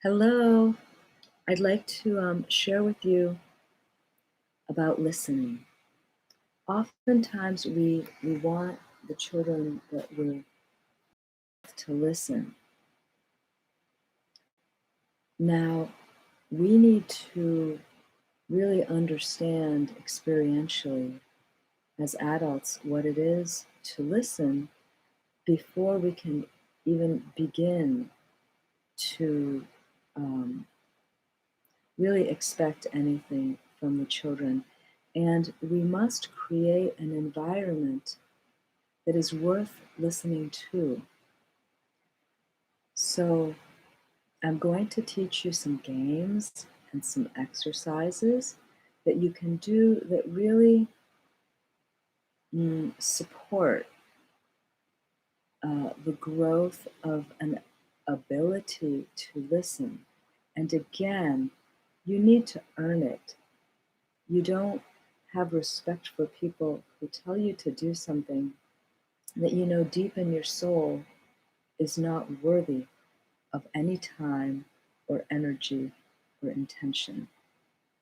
Hello, I'd like to share with you about listening. Oftentimes, we want the children that we're to listen. Now, we need to really understand experientially as adults what it is to listen before we can even begin to um, really expect anything from the children. And we must create an environment that is worth listening to. So, I'm going to teach you some games and some exercises that you can do that really support the growth of an ability to listen. And again, you need to earn it. You don't have respect for people who tell you to do something that you know deep in your soul is not worthy of any time or energy or intention.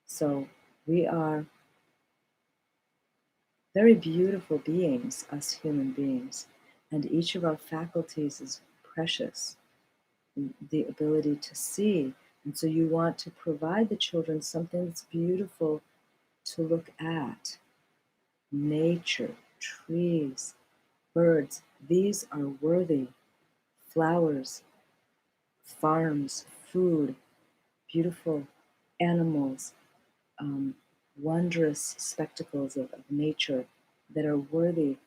So we are very beautiful beings, us human beings, and each of our faculties is precious. The ability to see. And so you want to provide the children something that's beautiful to look at. Nature, trees, birds, these are worthy. Flowers, farms, food, beautiful animals, um, wondrous spectacles of nature that are worthy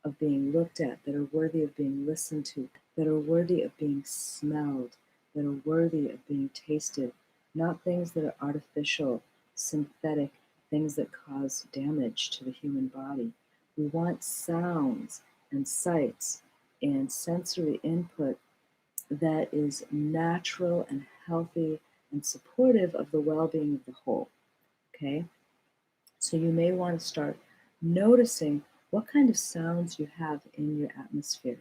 of being looked at, that are worthy of being listened to, that are worthy of being smelled, that are worthy of being tasted, not things that are artificial, synthetic, things that cause damage to the human body. We want sounds and sights and sensory input that is natural and healthy and supportive of the well-being of the whole. Okay, so you may want to start noticing what kind of sounds you have in your atmosphere.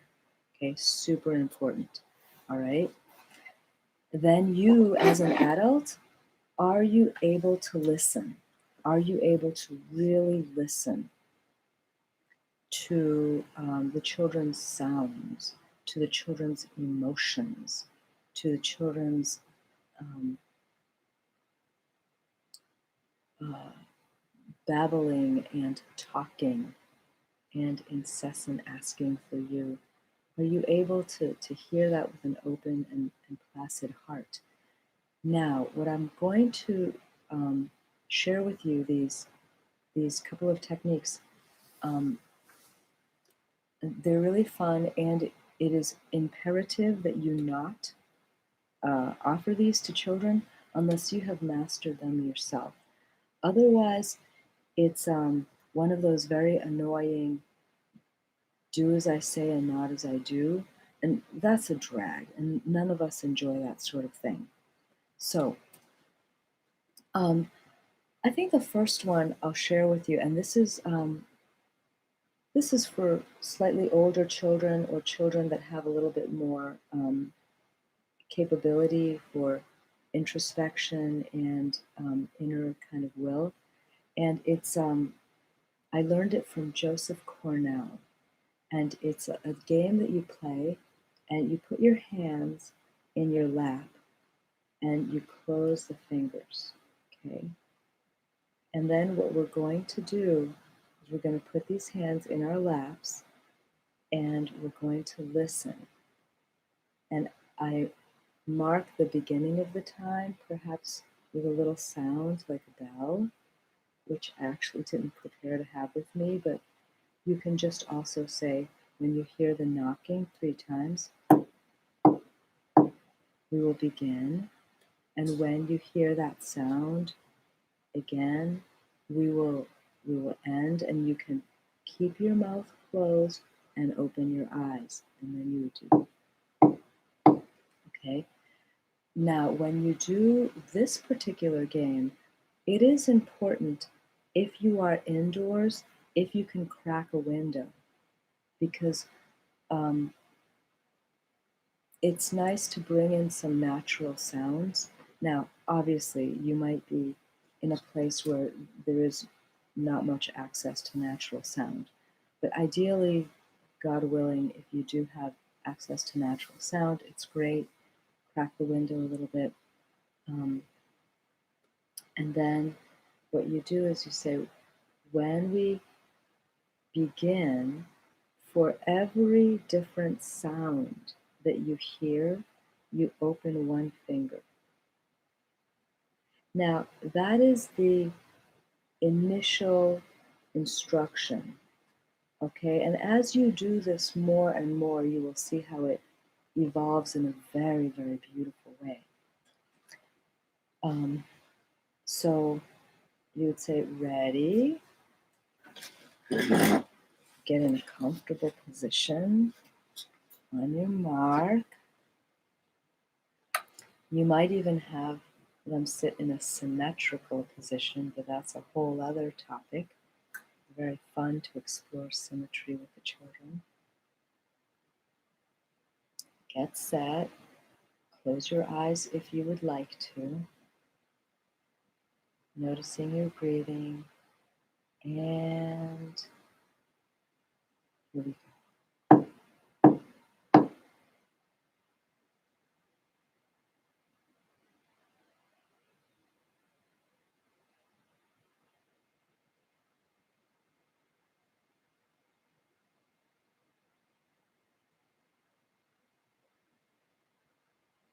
Okay, super important. All right, then you as an adult, are you able to listen? Are you able to really listen to the children's sounds, to the children's emotions, to the children's um, uh, babbling and talking and incessant asking for you? Are you able to hear that with an open and placid heart? Now, what I'm going to share with you, these couple of techniques, um, they're really fun, and it is imperative that you not offer these to children unless you have mastered them yourself. Otherwise, it's one of those very annoying do as I say and not as I do. And that's a drag, and none of us enjoy that sort of thing. So, um, I think the first one I'll share with you, and this is for slightly older children or children that have a little bit more capability for introspection and inner kind of will. And it's I learned it from Joseph Cornell. And it's a game that you play, and you put your hands in your lap and you close the fingers. Okay. And then what we're going to do is we're going to put these hands in our laps and we're going to listen. And I mark the beginning of the time, perhaps with a little sound like a bell, which I actually didn't prepare to have with me, but you can just also say, when you hear the knocking 3 times, we will begin. And when you hear that sound again, we will end, and you can keep your mouth closed and open your eyes. And then you do. Okay. Now, when you do this particular game, it is important, if you are indoors, if you can crack a window, because um, it's nice to bring in some natural sounds. Now, obviously, you might be in a place where there is not much access to natural sound. But ideally, God willing, if you do have access to natural sound, it's great. Crack the window a little bit. Um, and then what you do is you say, when we begin, for every different sound that you hear, you open one finger. Now, that is the initial instruction, okay? And as you do this more and more, you will see how it evolves in a very, very beautiful way. Um, so you would say, ready, get in a comfortable position on your mark. You might even have them sit in a symmetrical position, but that's a whole other topic. Very fun to explore symmetry with the children. Get set. Close your eyes if you would like to. Noticing your breathing and really